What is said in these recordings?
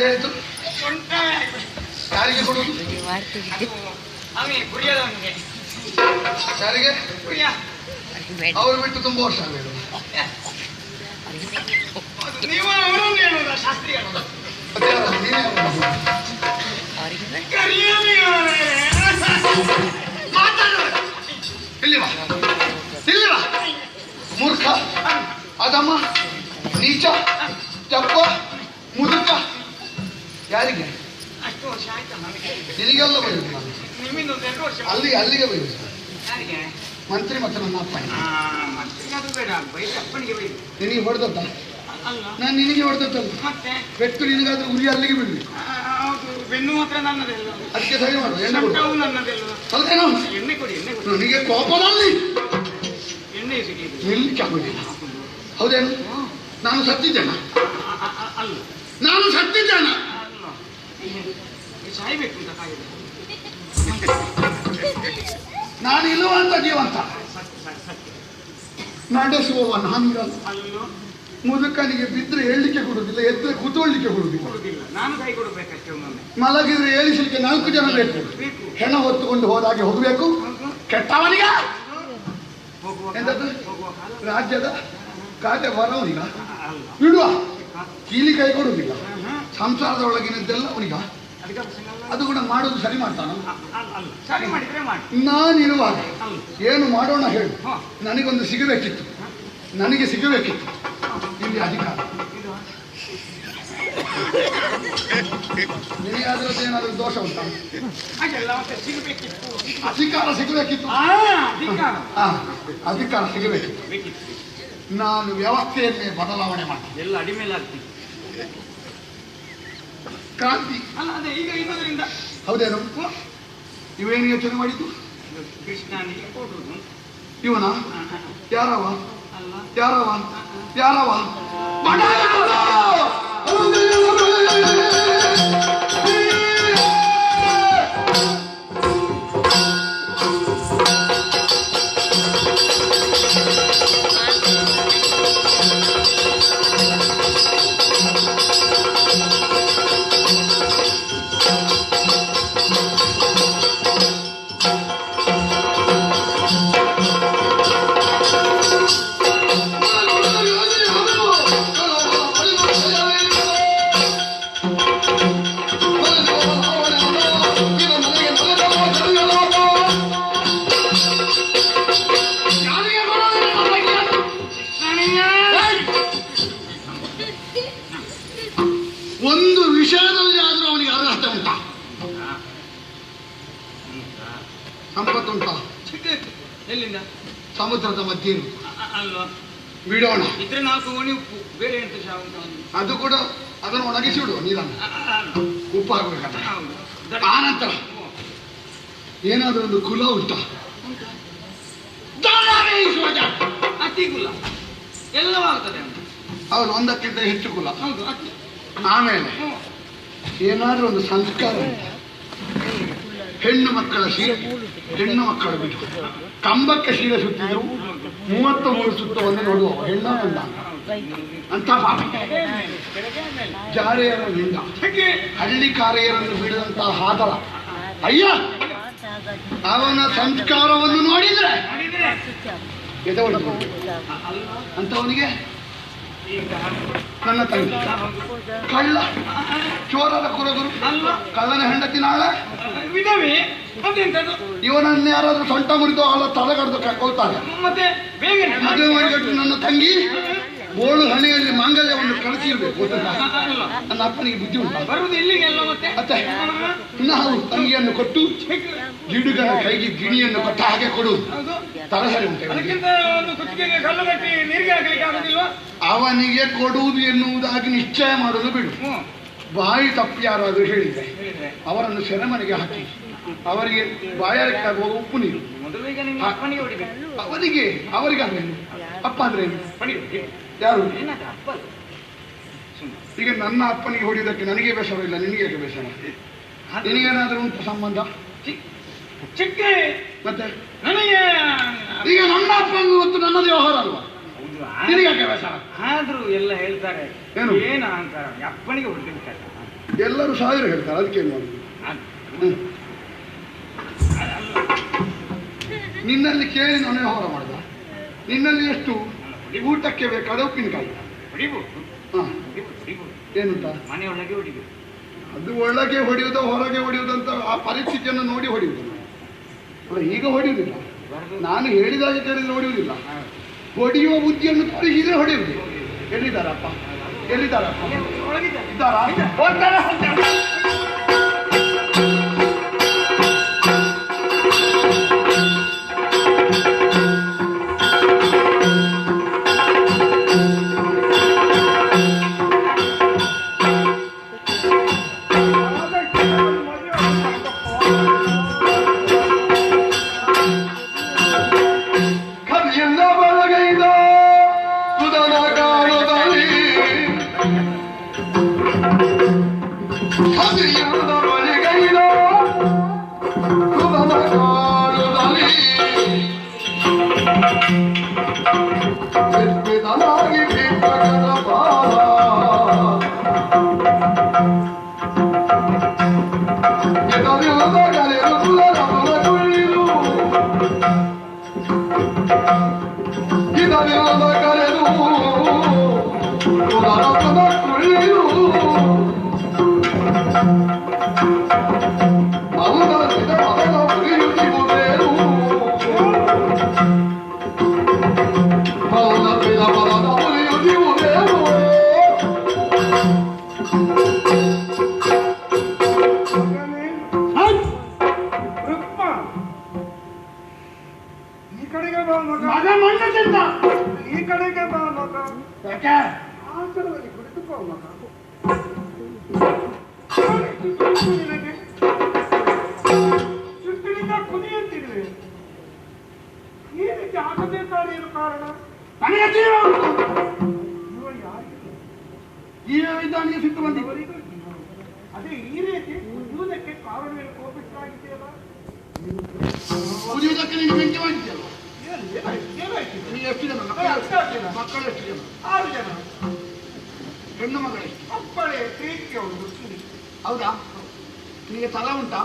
ಹೇಳಿತು ಯಾರಿಗೆ ಕೊಡುವುದು? ಯಾರಿಗೆ? ಅವರು ಬಿಟ್ಟು ತುಂಬಾ ವರ್ಷ ಆಗಬೇಕು. ಇಲ್ಲಿವಾ ಮೂರ್ಖ, ಅದಮ್ಮ, ನೀಚ, ಚಪ್ಪ, ಮುದುಕ. ಯಾರಿಗೆ? ನಿನಗೆಲ್ಲ ಬೈಯುದು ನಾನು. ಅಲ್ಲಿಗೆ ಬೈಯುದು ಮಂತ್ರಿ ಮತ್ತು ನನ್ನ ಅಪ್ಪ. ನಿನಗೆ ಹೊಡೆದದ್ದ? ನಾನು ನಿನಗೆ ಹೊಡೆದದ್ದಲ್ಲ. ಬೆಟ್ಟು ನಿನಗಾದ್ರೂ ಉರಿ ಅಲ್ಲಿಗೆ ಬಿಡ್ಲಿ. ಅದಕ್ಕೆ ಸರಿ ಮಾಡು. ಎಣ್ಣೆ ಕೊಡು. ನನಗೆ ಕೋಪದಲ್ಲಿ ನಿಲ್ಲಿಕ್ಕೆ ಆಗುದಿಲ್ಲ. ಹೌದೇನು? ನಾನು ಸತ್ತಿದ್ದೇನ? ನಾನು ಸತ್ತಿದ್ದೇನ? ನಾನು ಇಲ್ಲವಂತ ಜೀವಂತ ನಡೆಸುವವ ನಾನಿರಲ್ಲ. ಮುದುಕನಿಗೆ ಬಿದ್ದರೆ ಹೇಳಲಿಕ್ಕೆ ಕೊಡುವುದಿಲ್ಲ, ಎದ್ರೆ ಕೂತ್ಕೊಳ್ಳಿಕ್ಕೆ ಕೊಡುವುದಿಲ್ಲ. ಮಲಗಿದ್ರೆ ಏಳಿಸಲಿಕ್ಕೆ 4 ಜನ ಬೇಕು. ಹೆಣ ಹೊತ್ತುಕೊಂಡು ಹೋದಾಗೆ ಹೋಗಬೇಕು. ಕೆಟ್ಟವನಿಗ ಎಂತದ್ದು? ರಾಜ್ಯದ ಖಾತೆ ಬರೋನಿಗ ಬಿಡುವ. ಕೀಲಿ ಕೈ ಕೊಡುವುದಿಲ್ಲ. ಸಂಸಾರದ ಒಳಗಿನದ್ದೆಲ್ಲ ಅವನಿಗ. ಅದು ಕೂಡ ಮಾಡೋದು ಸರಿ ಮಾಡ್ತಾನ? ನಾನಿರುವಾಗ ಏನು ಮಾಡೋಣ ಹೇಳು. ನನಗೊಂದು ಸಿಗಬೇಕಿತ್ತು. ನನಗೆ ಸಿಗಬೇಕಿತ್ತು ಇಲ್ಲಿ ಅಧಿಕಾರ. ನಿನಗಾದ್ರದ್ದು ಏನಾದರೂ ದೋಷ ಉಂಟಾ? ಅಧಿಕಾರ ಸಿಗಬೇಕಿತ್ತು. ಅಧಿಕಾರ ಸಿಗಬೇಕಿತ್ತು. ನಾನು ವ್ಯವಸ್ಥೆಯನ್ನೇ ಬದಲಾವಣೆ ಮಾಡಿ ಎಲ್ಲ ಅಡಿಮೇಲಾಗ್ತಿ ಕ್ರಾಂತಿ ಅಲ್ಲ. ಅದೇ ಈಗ ಇರೋದ್ರಿಂದ ಹೌದೇನು? ಇವೇನು ಯೋಚನೆ ಮಾಡಿದ್ದು? ಕೃಷ್ಣನಿಗೆ ಕೊಡುವುದು. ಇವನ ಯಾರವ? ಯಾರವ? ಯಾರವ? ಒಂದು ವಿಷಯದಲ್ಲಿ ಆದ್ರೂ ಅವನಿಗೆ ಅರ್ಹತೆ ಉಂಟಾ? ಸಂಪತ್ತುಂಟಾ? ಎಲ್ಲಿಂದ? ಸಮುದ್ರದ ಮಧ್ಯೆ ಅಲ್ವಾ? ಬಿಡೋಣ. ಇದ್ರೆ 4 ಓಣಿ ಉಪ್ಪು, ಬೇರೆ ಎಂತ ಶಾ ಉಂಟು? ಅದು ಕೂಡ ಅದನ್ನು ಒಣಗಿಸಿ ಬಿಡುವ ನೀರನ್ನು. ಉಪ್ಪು ಹಾಕಬೇಕಲ್ಲ. ಆನಂತರ ಏನಾದರೂ ಒಂದು ಕುಲ ಉಂಟಾ? ಅತಿ ಕುಲ ಎಲ್ಲವಾಗ್ತದೆ. ಅವರು ಒಂದಕ್ಕಿಂತ ಹೆಚ್ಚು ಕುಲ. ಹೌದು. ಆಮೇಲೆ ಏನಾದ್ರೂ ಒಂದು ಸಂಸ್ಕಾರ ಉಂಟಾ? ಹೆಣ್ಣು ಮಕ್ಕಳ ಸೀರೆ, ಹೆಣ್ಣು ಮಕ್ಕಳು ಬಿಟ್ಟು ಕಂಬಕ್ಕೆ ಸೀರೆ ಸುತ್ತಿದ್ರು 33 ಸುತ್ತವನ್ನು ನೋಡುವ ಹೆಣ್ಣ ಗಂಡ ಅಂತ ಪಾಪ. ಜಾರೆಯರ ಲಿಂಗ, ಹಳ್ಳಿಕಾರೆಯರನ್ನು ಬಿಡದಂತಹ ಹಾದರ ಅಯ್ಯ, ಅವನ ಸಂಸ್ಕಾರವನ್ನು ನೋಡಿದ್ರೆ ಅಂತವನಿಗೆ ಈಗ ನನ್ನ ತಂಗಿ ಕಳ್ಳ ಚೋರರ ಕುರಗುರು ಅಲ್ಲ ಕಳ್ಳನ ಹೆಂಡತಿ ನಾಳೆ ವಿಧವೆ ಅದೆಂತದು ಇವನನ್ನು ಯಾರಾದ್ರೂ ಸೊಂಟ ಮುರಿದು ಅವಳ ತಲೆಗಡ್ದು ಕೊಳ್ತಾರೆ ಮತ್ತೆ ಬೇಗ ಮದುವೆ ಮಾಡಿಕೊಟ್ಟು ನನ್ನ ತಂಗಿ ಬೋಳು ಹಣೆಯಲ್ಲಿ ಮಾಂಗಲ್ಯವನ್ನು ಕಳಿಸಿರ್ಬೇಕು ಗೊತ್ತಲ್ಲ ಅಲ್ಲ ನನ್ನ ಅಪ್ಪನಿಗೆ ಬುದ್ಧಿ ಉಂಟು ಬರುದು ಇಲ್ಲಿಗೆಲ್ಲ ಮತ್ತೆ ಮತ್ತೆ ನಾವು ತಂಗಿಯನ್ನು ಕೊಟ್ಟು ಗಿಡುಗನ ಕೈಗೆ ಗಿಣಿಯನ್ನು ಕೊಟ್ಟ ಹಾಗೆ ಕೊಡುವುದು ಹೌದು ತರಹರಿ ಉಂಟು ಇವನಿಗೆ. ಅದಕ್ಕಿಂತ ಒಂದು ಕುತ್ತಿಗೆಗೆ ಕಲ್ಲು ಕಟ್ಟಿ ನೀರಿಗೆ ಹಾಕ್ಲಿಕ್ಕೆ ಆಗುದಿಲ್ವಾ ಅವನಿಗೆ ಕೊಡುವುದು ಎನ್ನುವುದಾಗಿ ನಿಶ್ಚಯ ಮಾಡಲು ಬಿಡು ಹ್ಮ್ ಬಾಯಿ ತಪ್ಪು ಯಾರಾದರೂ ಹೇಳಿದ್ರೆ ಹೇಳಿದ್ರೆ ಅವರನ್ನು ಸೆರೆಮನೆಗೆ ಹಾಕಿ ಅವರಿಗೆ ಬಾಯಾರಿಕಾಗುವ ಉಪ್ಪು ನೀರು ಮೊದಲು ಈಗ ನಿಮ್ಮ ಅಪ್ಪನಿಗೆ ಹೊಡಿಬೇಕು ಅವರಿಗೆ ಅಂದ್ರೆ ಏನು? ಅಪ್ಪ ಅಂದ್ರೆ ಏನು? ಹೊಡಿಬೇಕು ಯಾರು ಏನಾದ ಅಪ್ಪ ಅದು? ಸುಮ್ಮನೆ ಈಗ ನನ್ನ ಅಪ್ಪನಿಗೆ ಹೊಡೆಯುವುದಕ್ಕೆ ನನಗೆ ಬೇಸರ ಇಲ್ಲ ನಿನಗೆ ಬೇಸರ ನಿನಗೇನಾದ್ರೂ ಉಂಟು ಸಂಬಂಧ ಚಿಕ್ಕ ಮತ್ತೆ ನನಗೆ ಈಗ ನನ್ನ ಅಪ್ಪನಿಗೆ ಗೊತ್ತು ನನ್ನದು ವ್ಯವಹಾರ ಅಲ್ವಾ ಹೌದು, ನಿನಗೆ ಯಾಕೆ ಬೇಸರ ಆದ್ರೂ ಎಲ್ಲ ಹೇಳ್ತಾರೆ ಏನು? ಏನು ಅಹಂಕಾರ ಅಪ್ಪನಿಗೆ ಹೊಡಿತಾರೆ ಎಲ್ಲರೂ ಸಾವಿರ ಹೇಳ್ತಾರೆ ಅದಕ್ಕೆ ಏನು ಮಾಡುದು ನಿನ್ನಲ್ಲಿ ಕೇಳಿ ನಾನು ವ್ಯವಹಾರ ಮಾಡಿದ ನಿನ್ನಲ್ಲಿ ಎಷ್ಟು ಊಟಕ್ಕೆ ಬೇಕಾದ ಉಪ್ಪಿನಕಾಯಿ ಹೊಡಿಬಹುದು ಹಾ ಹೊಡಿಬಹುದು ಏನಂತ ಮನೆಯೊಳಗೆ ಹೊಡಿಬೇಕು ಅದು ಒಳಗೆ ಹೊಡೆಯುವುದು ಹೊರಗೆ ಹೊಡೆಯುವುದಂತ ಆ ಪರಿಸ್ಥಿತಿಯನ್ನು ನೋಡಿ ಹೊಡೆಯುವುದು ಅಲ್ಲ ಈಗ ಹೊಡೆಯುವುದಿಲ್ಲ ನಾನು ಹೇಳಿದಾಗೆ ಕೇಳಿದ್ರೆ ಹೊಡೆಯುವುದಿಲ್ಲ ಹೊಡೆಯುವ ಬುದ್ಧಿಯನ್ನು ತೋರಿಸಿದ್ರೆ ಹೊಡೆಯುವುದು ಎಲ್ಲಿದ್ದಾರಪ್ಪ ಎಲ್ಲಿದ್ದಾರಪ್ಪ ಒಳಗಿದ್ದಾರೆ ಇದ್ದಾರಾ ಹೋಗ್ತಾರಾ? ಹೋಗ್ತಾರಾ? ಕವಿಯನ್ನ ಬಲಗೈದ ಸುಧನ ಕಾಲದಲ್ಲಿ ಕವಿಯನ್ನ ಬಲಗೈದ ಸುಧನ ಕಾಲದಲ್ಲಿ ಎಸ್ಪಿದನಾಗಿ ಭಿಕ್ಷಕನ ಬಾಲ ಎದರಿಲ್ಲದ ಕಲೆರು ಸುಧನ ತುಳಿದು ಇದರಿಂದ ಕರೆದು ಸುಧನ ತುಳಿದು ಅವನಿದ ಮಗನ ಉರಿಯುತ್ತಿರುವುದೇನು ಅವನಿದ ಮಗನ ಉರಿಯುತ್ತಿರುವುದೇನು ಈ ಕಡೆಗೆ ಬಾ ಮಗ ಮಗ ಮಣ್ಣು ತಿಂದ ಈ ಕಡೆಗೆ ಬಾ ಮಗ ಯಾಕೆ ಆಚರಣೆಗೆ ಕುಳಿತುಕೋ ಮಗ ನಿನಗೆ ಸುತ್ತಿನಿಂದ ಕುದಿಯುತ್ತಿರುವೆ ಈ ರೀತಿ ಆಗಬೇಕಾದ್ರೆ ಏನು ಕಾರಣ ನನಗೆ ಜೀವ ಉಂಟು ಇವ ಯಾರಿಗೆ ಜೀವ ಇದ್ದಾನಿಗೆ ಸಿಟ್ಟು ಬಂದಿದೆ ಇವರಿಗೂ ಜೀವ. ಅದೇ ಈ ರೀತಿ ಕುದಿಯುವುದಕ್ಕೆ ಕಾರಣವೇನು ಕೋಪಿಸಲಾಗಿದೆಯಲ್ಲ ಕುದಿಯುವುದಕ್ಕೆ ನೀನು ಬೆಂಕಿ ಮಾಡಿದ್ಯಲ್ಲ ಏನಾಯ್ತು ನೀನು ಎಷ್ಟು ಜನ ಮಕ್ಕಳು ಎಷ್ಟು ಜನ 6 ಜನ ಹೆಣ್ಣು ಮಗಳೇ ಅಪ್ಪಳೆ ಪ್ರೀತಿಗೆ ಒಂದು ಸುಳಿ ಹೌದಾ ನಿನಗೆ ತಲೆ ಉಂಟಾ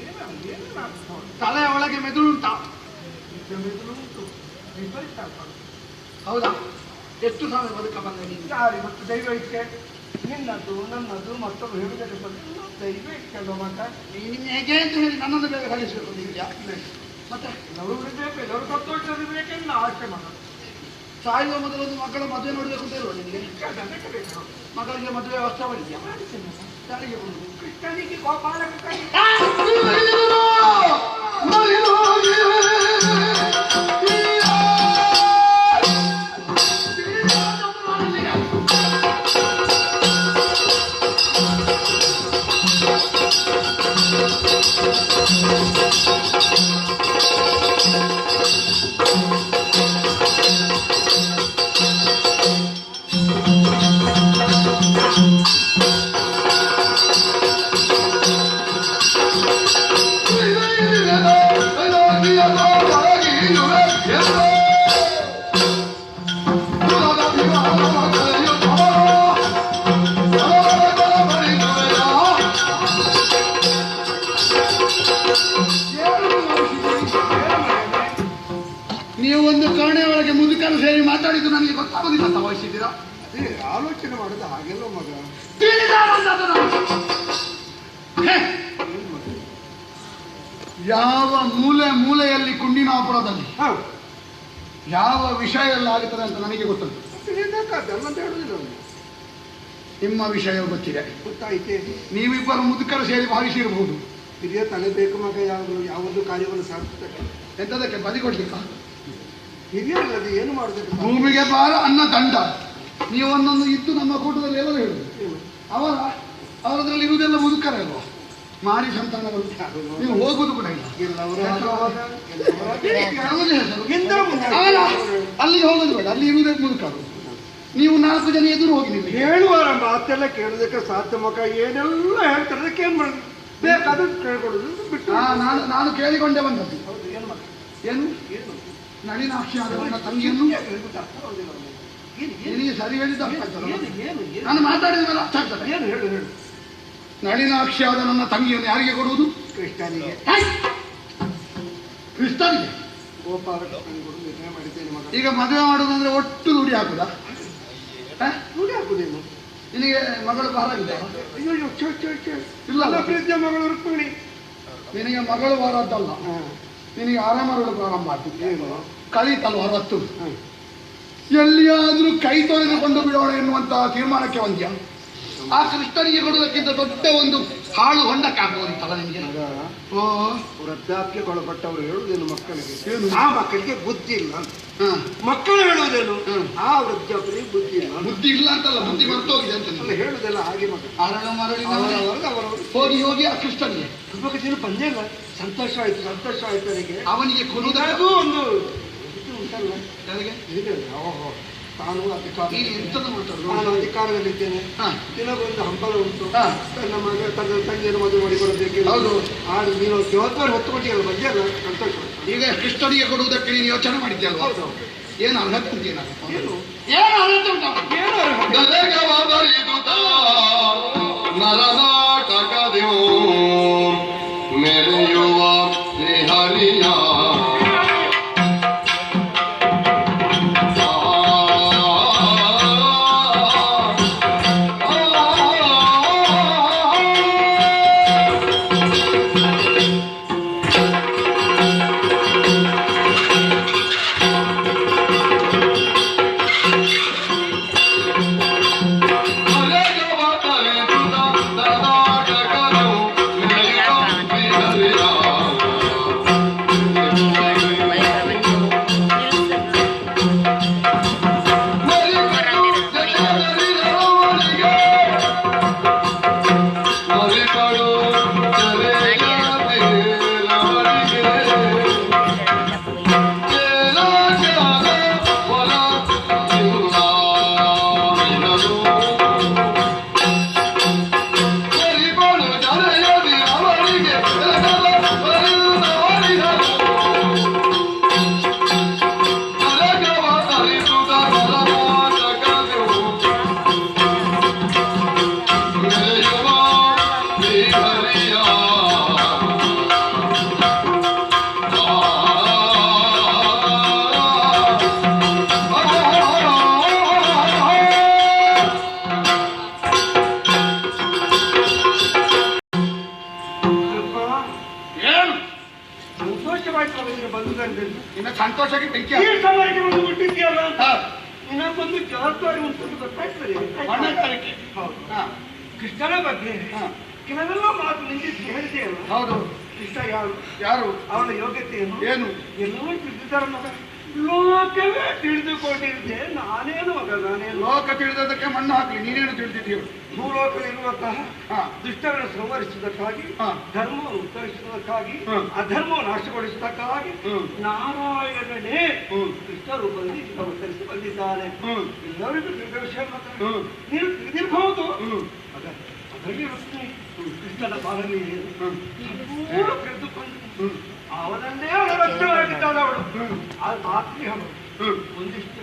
ಏನು ತಲೆಯ ಒಳಗೆ ಮೆದುಳು ಉಂಟಾ ಉಂಟು ವಿಪರೀತ ಹೌದಾ ಎಷ್ಟು ಸಮಯ ಬದುಕಬಲ್ಲ ನೀನು ಯಾರಿ ಮತ್ತು ದೈವ ಇಚ್ಛೆ ನಿನ್ನದು ನನ್ನದು ಮತ್ತೊಬ್ಬರು ಹೇಳುವುದಕ್ಕೆ ಬಂದು ದೈವ ಇಚ್ಛೆ ಅಲ್ವ ಮಗ ನೀನು ಹೇಗೆ ಅಂತ ಹೇಳಿ ನನ್ನನ್ನು ಬೇಗ ಕಳಿಸಬೇಕು ನಿಮಗೆ ಮತ್ತೆ ಎಲ್ಲರೂ ಬಿಡಬೇಕು ಎಲ್ಲರೂ ಸತ್ತೋಳಿಸಬೇಕೆಲ್ಲ ಆಸೆ ಮಗ ಸಾಯುವ ಮೊದಲು ಒಂದು ಮಕ್ಕಳ ಮದುವೆ ನೋಡಬೇಕು ಅಂತ ಇಲ್ವ ನಿನಗೆ ಅದಕ್ಕೆ ಬೇಕು ಮಕ್ಕಳಿಗೆ ಮದುವೆ ವ್ಯವಸ್ಥೆ ಮಾಡಿದ್ಯಾ ಯಾರಿಗೆ ಬಂದು ಕೃಷ್ಣನಿಗೆ ಗೋಪಾಲಕ ಕೈ Hello. ನೀವು ಒಂದು ಕೋಣೆ ಒಳಗೆ ಮುದುಕರು ಸೇರಿ ಮಾತಾಡಿದ್ದು ನನಗೆ ಗೊತ್ತಾಗೋದಿಲ್ಲ ಅಂತ ಭಾವಿಸಿದ್ದೀರಾ? ಅದೇ ಆಲೋಚನೆ ಮಾಡೋದು ಹಾಗೆಲ್ಲ ಮಗ. ಏನ್ ಮಗ? ಯಾವ ಮೂಲೆಯಲ್ಲಿ ಕುಂಡಿನಾಪುರದಲ್ಲಿ ಹಾ, ಯಾವ ವಿಷಯ ಎಲ್ಲ ಆಗುತ್ತದೆ ಅಂತ ನನಗೆ ಗೊತ್ತುಂಟು. ಬೇಕಾದ್ದಲ್ಲ ಅಂತ ಹೇಳುದಿಲ್ಲ ಅವನು. ನಿಮ್ಮ ವಿಷಯ ಗೊತ್ತಿದೆ. ಗೊತ್ತಾಯ್ತೆ. ನೀವಿಬ್ಬರು ಮುದುಕರು ಸೇರಿ ಭಾವಿಸಿರಬಹುದು. ಹಿರಿಯ ತಲೆ ಬೇಕು ಮಗ, ಯಾವುದು ಕಾರ್ಯವನ್ನು ಸಾಧಿಸಬೇಕು. ಎಂತದಕ್ಕೆ ಬದಿ ಕೊಡ್ಲಿಕ್ಕ? ಹಿರಿಯರಲ್ಲದೆ ಏನು ಮಾಡಬೇಕು? ಭೂಮಿಗೆ ಭಾರ ಅನ್ನ ದಂಡ. ನೀವು ಒಂದೊಂದು ಇದ್ದು ನಮ್ಮ ಕೂಟದಲ್ಲಿ ಎಲ್ಲರೂ ಹೇಳುದು ಅವರದ್ರಲ್ಲಿ ಇರುವುದೆಲ್ಲ ಮುದುಕರೇ ಅಲ್ವಾ, ಮಾರಿ ಸಂತಾನಗಳು. ನೀವು ಹೋಗುದು ಕೂಡ ಇಲ್ಲ. ಅಲ್ಲಿಗೆ ಹೋಗೋದು ಬೇಡ, ಅಲ್ಲಿ ಇರುವುದೇ ಮುದುಕರು. ನೀವು 4 ಜನ ಎದುರು ಹೋಗಿ ನೀವು ಹೇಳುವರ ಮಾತೆಲ್ಲ ಕೇಳೋದಕ್ಕೆ ಸಾಧ್ಯ ಮಗ. ಏನೆಲ್ಲ ಹೇಳ್ತಾರೆ, ಅದಕ್ಕೆ ಏನ್ ಮಾಡುದು? ಬೇಕಾದ್ರೆ ಕೇಳ್ಕೊಡುದು ಬಿಟ್ಟು. ನಾನು ಕೇಳಿಕೊಂಡೇ ಬಂದದ್ದು. ಹೌದು, ಏನು ಮಗ? ಏನು ನಳಿನಾಕ್ಷಿ ಆದವನ ತಂಗಿಯನ್ನು ನಿನಗೆ ಸರಿ ಹೇಳಿದ ನಾನು ಮಾತಾಡಿದ ಮೇಲೆ ಅರ್ಥ ಆಗ್ತದೆ. ಏನು ಹೇಳು ಹೇಳು. ನಳಿನಾಕ್ಷಿ ಆದ ನನ್ನ ತಂಗಿಯನ್ನು ಯಾರಿಗೆ ಕೊಡುವುದು? ಕೃಷ್ಣನಿಗೆ. ಕೃಷ್ಣನಿಗೆ ಗೋಪಾಲಕೃಷ್ಣನಿಗೆ ಕೊಡು ನಿರ್ಣಯ ಮಾಡಿದ್ದೇನೆ ಮಗ. ಈಗ ಮದುವೆ ಮಾಡುದಂದ್ರೆ ಒಟ್ಟು ದುಡಿ ಹಾಕುದಾ? ದುಡಿ ಹಾಕುದೇನು? ನಿನಗೆ ಮಗಳು ಬಾರಾಗಿದೆ? ಅಯ್ಯೋ ಇಲ್ಲ ಇಲ್ಲ, ಪ್ರೀತಿಯ ಮಗಳು ರುಕ್ಮಿಣಿ. ನಿನಗೆ ಮಗಳು ಬಾರದ್ದಲ್ಲ, ನಿನಗೆ ಆರಾಮಗಳು ಪ್ರಾರಂಭ ಆಯ್ತು. ಕಳೀತಲ್ವ 60. ಎಲ್ಲಿಯಾದ್ರೂ ಕೈ ತೊಳೆದುಕೊಂಡು ಬಿಡೋಣ ಎನ್ನುವಂತಹ ತೀರ್ಮಾನಕ್ಕೆ ಬಂದ್ಯಾ? ಆ ಕೃಷ್ಣನಿಗೆ ಕೊಡುವುದಕ್ಕಿಂತ ದೊಡ್ಡ ಒಂದು ಹಾಳು ಹೊಂಡಕ್ಕಾಗುವಂತಲ್ಲ ನಿಮಗೆ. ಓ, ವೃದ್ಧಾಪ್ಯಕ್ಕೊಳಪಟ್ಟವರು ಹೇಳುವುದೇನು ಮಕ್ಕಳಿಗೆ? ಏನು? ಆ ಮಕ್ಕಳಿಗೆ ಬುದ್ಧಿ ಇಲ್ಲ ಅಂತ. ಮಕ್ಕಳು ಹೇಳುವುದೇನು? ಆ ವೃದ್ಧಾಪ್ಯರಿಗೆ ಬುದ್ಧಿ ಇಲ್ಲ. ಬುದ್ಧಿ ಇಲ್ಲ ಅಂತಲ್ಲ, ಬುದ್ಧಿ ಮರ್ತೋಗಿದೆ ಅಂತ. ಅಲ್ಲ, ಹೇಳುದೆಲ್ಲ ಹಾಗೆ ಮಗ. ಅರಳು ಮರಳಿ ಅವರವರು ಹೋಗಿ ಆ ಕೃಷ್ಣನಿಗೆ ಸ್ವಲ್ಪ ದಿನ ಬಂದೇ ಇಲ್ಲ. ಸಂತೋಷ ಆಯ್ತು ನನಗೆ. ಅವನಿಗೆ ಕೊಡುವುದಕ್ಕೂ ನನಗೂ ಒಂದು ಇದು ಉಂಟಲ್ಲ, ನನಗೆ ಇದೆ. ಓಹೋ, ನಾನು ಮಾತಾಡುದು ಅಧಿಕಾರದಲ್ಲಿದ್ದೇನೆ. ದಿನಗೊಂದು ಹಂಬಲ ಉಂಟು. ಹಾ. ನನ್ನ ಮಗ ತನ್ನ ತಂಗಿಯನ್ನು ಮದುವೆ ಮಾಡಿಕೊಡಬೇಕು. ಹೌದು. ಆಗ ನೀನು ಜವಾಬ್ದಾರಿ ಹೊತ್ತುಕೊಟ್ಟಿಯಲ್ಲ, ಬಂದೇ ಅಲ್ಲ, ಸಂತೋಷ. ಈಗ ಕೃಷ್ಣನಿಗೆ ಕೊಡುವುದಕ್ಕೆ ನೀನು ಯೋಚನೆ ಮಾಡಿದ್ಯಲ್ವ? ಹೌದು. ಏನು ಅರ್ಹತೆ ಉಂಟು? ಏನು ಅರ್ಹತೆ ಉಂಟು? ನರನಾಟಕದೇವು ಮೆರೆಯುವ ಹರಿಯ ಇನ್ನು ಸಂತೋಷಕ್ಕೆ ಬೆಂಕಿ ಈ ಸಮಯಕ್ಕೆ ಒಂದು ಬಿಟ್ಟಿದ್ಯಲ್ಲ, ಇನ್ನೊಂದು ಜವಾಬ್ದಾರಿ ಉಂಟು ಗೊತ್ತಾಯ್ತದೆ. ಹೊಣೆಗಾರಿಕೆ. ಹೌದು. ಕೃಷ್ಣನ ಬಗ್ಗೆ ಕೆಲವೆಲ್ಲ ಮಾತು ನಿಂಗೆ ಹೇಳಿದೆಯಲ್ಲ. ಹೌದು. ಕೃಷ್ಣ ಯಾರು, ಯಾರು, ಅವನ ಯೋಗ್ಯತೆ ಏನು ಎಲ್ಲವೂ ತಿಳಿದಿದ್ದಾರೆ ಮಗ. ಲೋಕವೇ ತಿಳಿದುಕೊಂಡಿದ್ದೆ, ನಾನೇನು ಮಗ, ನಾನೇನು. ಲೋಕ ತಿಳಿದದಕ್ಕೆ ಮಣ್ಣು ಹಾಕಲಿ, ನೀನೇನು ತಿಳಿದಿದ್ದೀಯ? ಭೂಲೋಕದಲ್ಲಿರುವಂತಹ ಹಾ. ದುಷ್ಟಗಳನ್ನು ಸಂವರಿಸುವುದಕ್ಕಾಗಿ, ಹಾ. ಧರ್ಮವನ್ನು ಉತ್ತರಿಸುವುದಕ್ಕಾಗಿ, ಹ್ಮ್. ಅಧರ್ಮವನ್ನು ನಾಶಗೊಳಿಸುವುದಕ್ಕಾಗಿ ಹ್ಮ್. ನಾರಾಯಣನೇ ಹ್ಮ್. ಕೃಷ್ಣ ರೂಪದಲ್ಲಿ ಅವತರಿಸಿ ಬಂದಿದ್ದಾನೆ. ಹ್ಮ್. ಎಲ್ಲರಿಗೂ ತಿಳಿದ ವಿಷಯ ಮಾತ್ರ. ಹ್ಮ್. ನೀನು ತಿಳಿದಿರಬಹುದು. ಹ್ಮ್. ಅದರಲ್ಲಿ ಕೃಷ್ಣನ ಬಾಲಲ್ಲಿ ಸಂಪೂರ್ಣ ತಿಳಿದುಕೊಂಡು ಅವನನ್ನೇ ಅವಳ ರಕ್ಷಣೆಯಾಗಿದ್ದಾಳೆ ಅವಳು. ಆ ಮಾತೃ ಅವಳು ಒಂದಿಷ್ಟು